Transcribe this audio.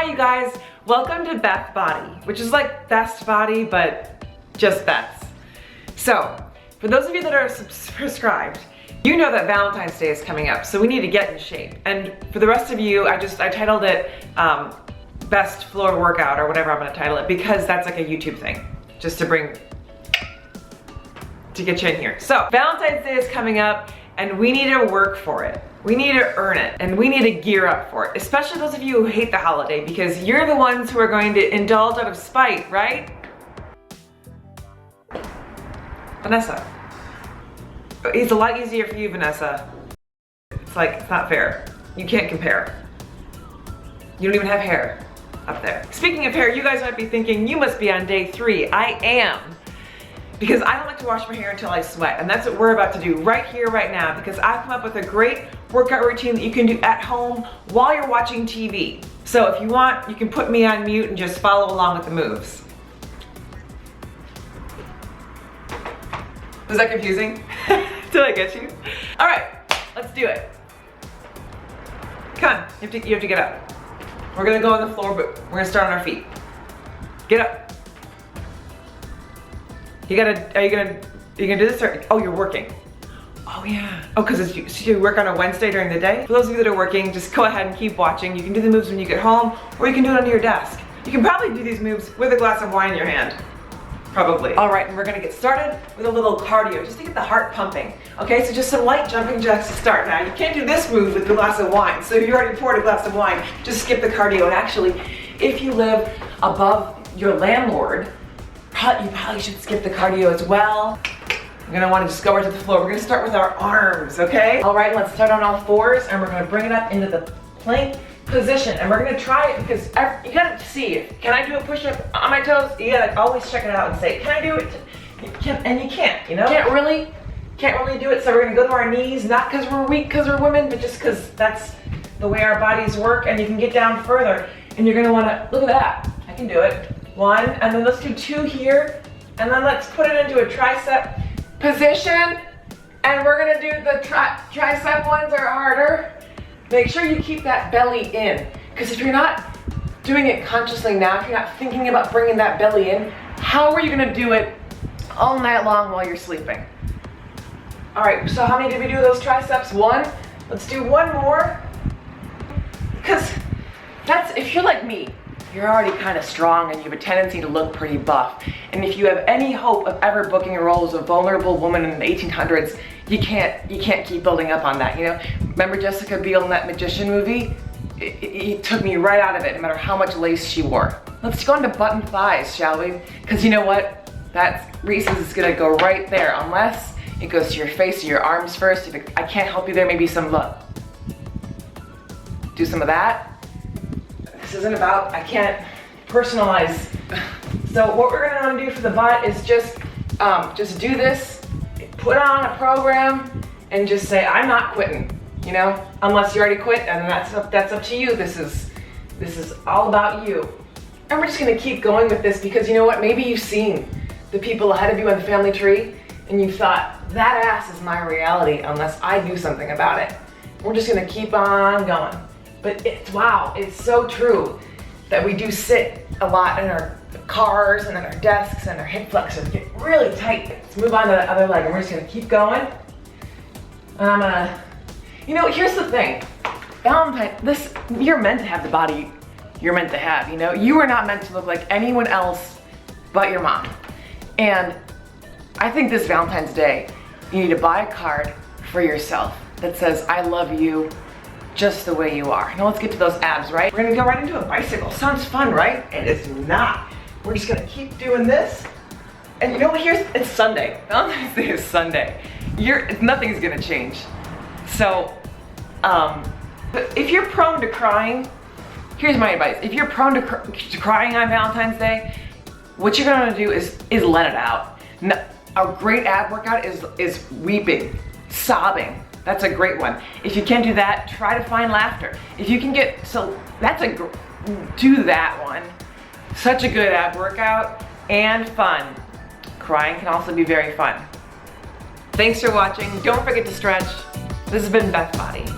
Hi you guys, welcome to BethBody, which is like best body, but just Beth's. So, for those of you that are prescribed, you know that Valentine's Day is coming up, so we need to get in shape. And for the rest of you, I titled it Best Floor Workout or whatever I'm gonna title it, because that's like a YouTube thing, just to get you in here. So, Valentine's Day is coming up, and we need to work for it. We need to earn it, and we need to gear up for it, especially those of you who hate the holiday, because you're the ones who are going to indulge out of spite, right? Vanessa. It's a lot easier for you, Vanessa. It's like, it's not fair. You can't compare. You don't even have hair up there. Speaking of hair, you guys might be thinking, you must be on day 3. I am. Because I don't like to wash my hair until I sweat, and that's what we're about to do right here, right now, because I've come up with a great workout routine that you can do at home while you're watching TV. So if you want, you can put me on mute and just follow along with the moves. Was that confusing? Did I get you? All right, let's do it. Come on, you have to get up. We're gonna go on the floor, but we're gonna start on our feet. Get up. Are you gonna do this, or, oh, you're working. Oh yeah. Oh, because you work on a Wednesday during the day? For those of you that are working, just go ahead and keep watching. You can do the moves when you get home, or you can do it under your desk. You can probably do these moves with a glass of wine in your hand. Probably. All right, and we're gonna get started with a little cardio, just to get the heart pumping. Okay, so just some light jumping jacks to start. Now, you can't do this move with a glass of wine, so if you already poured a glass of wine, just skip the cardio. And actually, if you live above your landlord, you probably should skip the cardio as well. You're gonna wanna just go right to the floor. We're gonna start with our arms, okay? All right, let's start on all fours, and we're gonna bring it up into the plank position. And we're gonna try it because you gotta see, can I do a push-up on my toes? You gotta always check it out and say, can I do it? And you can't, you know? Can't really do it, so we're gonna go to our knees, not because we're weak, because we're women, but just because that's the way our bodies work. And you can get down further, and you're gonna wanna, look at that, I can do it. 1, and then let's do 2 here, and then let's put it into a tricep position, and we're gonna do the tricep ones are harder. Make sure you keep that belly in, because if you're not doing it consciously now, if you're not thinking about bringing that belly in, how are you gonna do it all night long while you're sleeping? All right, so how many did we do those triceps? 1. Let's do 1 more, because if you're like me, you're already kind of strong and you have a tendency to look pretty buff. And if you have any hope of ever booking a role as a vulnerable woman in the 1800s, you can't keep building up on that, you know? Remember Jessica Biel in that magician movie? It took me right out of it, no matter how much lace she wore. Let's go into button thighs, shall we? Because you know what? That Reese's is gonna go right there, unless it goes to your face or your arms first. If I can't help you there, maybe some, do some of that. This isn't about, I can't personalize. So what we're gonna wanna do for the butt is just do this, put on a program, and just say, I'm not quitting, you know? Unless you already quit, and that's up to you. This is all about you. And we're just gonna keep going with this, because you know what? Maybe you've seen the people ahead of you on the family tree, and you thought, that ass is my reality unless I do something about it. We're just gonna keep on going. But wow, it's so true that we do sit a lot in our cars and on our desks, and our hip flexors get really tight. Let's move on to the other leg, and we're just gonna keep going. And I'm gonna, you know, here's the thing. Valentine, you're meant to have the body you're meant to have, you know? You are not meant to look like anyone else but your mom. And I think this Valentine's Day, you need to buy a card for yourself that says, I love you just the way you are. Now let's get to those abs, right? We're gonna go right into a bicycle. Sounds fun, right? And it's not. We're just gonna keep doing this. And you know what, it's Sunday. Valentine's Day is Sunday. Nothing's gonna change. So, but if you're prone to crying, here's my advice. If you're prone to crying on Valentine's Day, what you're gonna do is let it out. A great ab workout is weeping, sobbing. That's a great one. If you can't do that, try to find laughter. If you can do that one. Such a good ab workout and fun. Crying can also be very fun. Thanks for watching. Don't forget to stretch. This has been BethBody.